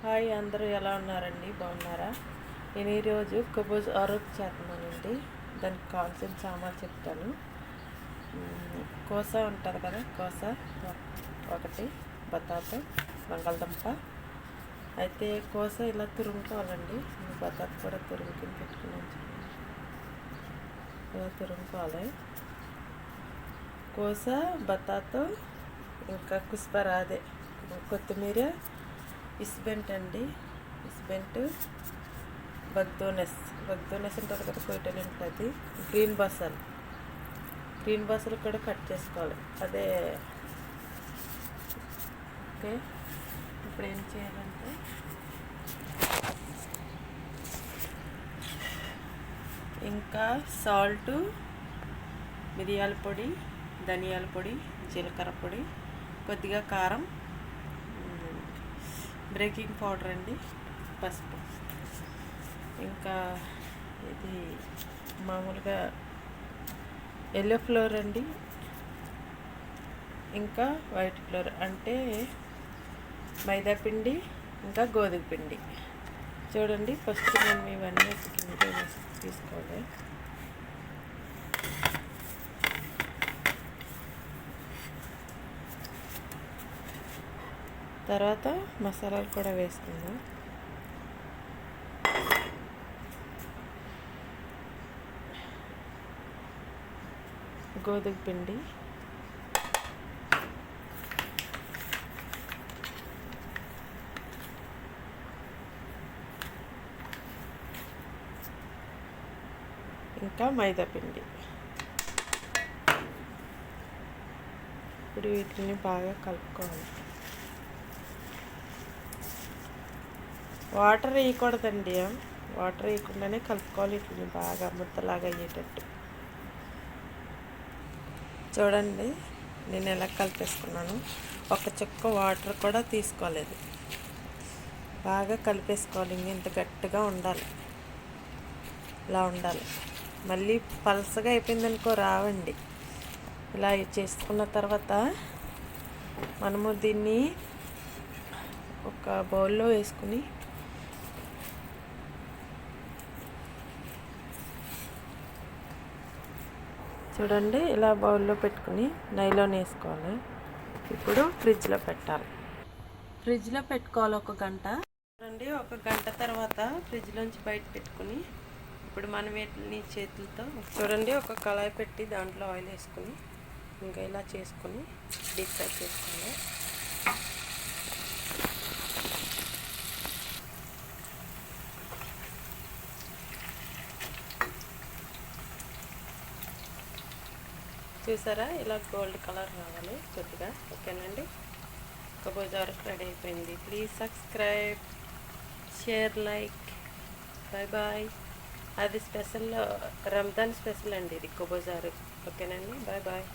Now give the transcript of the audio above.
Hi, అందరూ ఎలా ఉన్నారండి? బాగున్నారా? నేను ఈరోజు koboz aruk చేస్తున్నానండి. దానికి కావాల్సిన సామాన్లు చెప్తాను. కోస ఉంటుంది కదా, కోస ఒకటి, బతాత, బంగాళదుంప. అయితే కోస ఇలా తురుముకోవాలండి. బతాత కూడా తురుముకుని పెట్టుకున్నాను. ఇలా తురుముకోవాలి. కోస, బతాత, ఇంకా కుస్పరా, అదే కొత్తిమీర, ఇస్బెంట్ అండి, ఇస్బెంట్, బగ్దోనెస్ ఉంటుంది కదా, కొయ్యటలు ఉంటుంది. గ్రీన్ బసలు కూడా కట్ చేసుకోవాలి. అదే ఓకే. ఇప్పుడు ఏం చేయాలంటే ఇంకా సాల్టు, మిరియాల పొడి, ధనియాల పొడి, జీలకర్ర పొడి, కొద్దిగా కారం, బేకింగ్ పౌడర్ అండి, పసుపు, ఇంకా ఇది మామూలుగా ఎల్లో ఫ్లోర్ అండి, ఇంకా వైట్ ఫ్లోర్ అంటే మైదా పిండి, ఇంకా గోధుమ పిండి. చూడండి, ఫస్ట్ మనం ఇవన్నీ తీసుకోవాలి. తర్వాత మసాలాలు కూడా వేసుకుందాం. గోధుమ పిండి, ఇంకా మైదా పిండి. ఇప్పుడు వీటిని బాగా కలుపుకోవాలి. వాటర్ వేయకూడదండి, వాటర్ వేయకుండానే కలుపుకోవాలి. వీటిని బాగా ముద్దలాగా అయ్యేటట్టు. చూడండి, నేను ఎలా కలిపేసుకున్నాను. ఒక చుక్క వాటర్ కూడా తీసుకోలేదు. బాగా కలిపేసుకోవాలి. ఇంత గట్టిగా ఉండాలి, ఇలా ఉండాలి. మళ్ళీ పలసగా అయిపోయిందనుకో రావండి. ఇలా చేసుకున్న తర్వాత మనము దీన్ని ఒక బౌల్లో వేసుకుని చూడండి, ఇలా బౌల్లో పెట్టుకుని నైలాన్ వేసుకోవాలి. ఇప్పుడు ఫ్రిడ్జ్లో పెట్టాలి. ఫ్రిడ్జ్లో పెట్టుకోవాలి 1 గంట. చూడండి, 1 గంట తర్వాత ఫ్రిడ్జ్లోంచి బయట పెట్టుకుని ఇప్పుడు మనం వీటిని చేతులతో చూడండి, ఒక కళాయి పెట్టి దాంట్లో ఆయిల్ వేసుకుని ఇంకా ఇలా చేసుకుని డీప్ ఫ్రై చేసుకోవాలి. చూసారా, ఇలా గోల్డ్ కలర్ రావాలి కొద్దిగా. ఓకేనండి, koboz aruk రెడీ అయిపోయింది. Please subscribe, share, like. Bye bye. అది స్పెషల్, రంజాన్ స్పెషల్ అండి ఇది koboz aruk. ఓకేనండి, బాయ్ బాయ్.